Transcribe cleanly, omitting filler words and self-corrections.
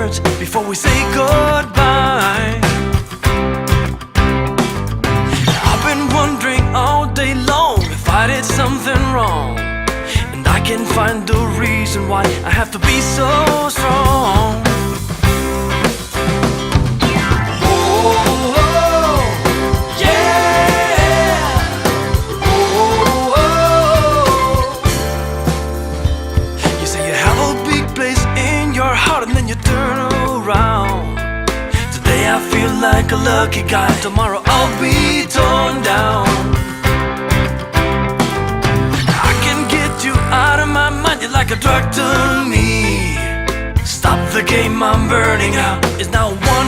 words before we say goodbye. I've been wondering all day long if I did something wrong, and I can't find the reason why I have to be so strong. I feel like a lucky guy. Tomorrow I'll be torn down. I can get you out of my mind. You're like a drug to me. Stop the game, I'm burning out. It's now 1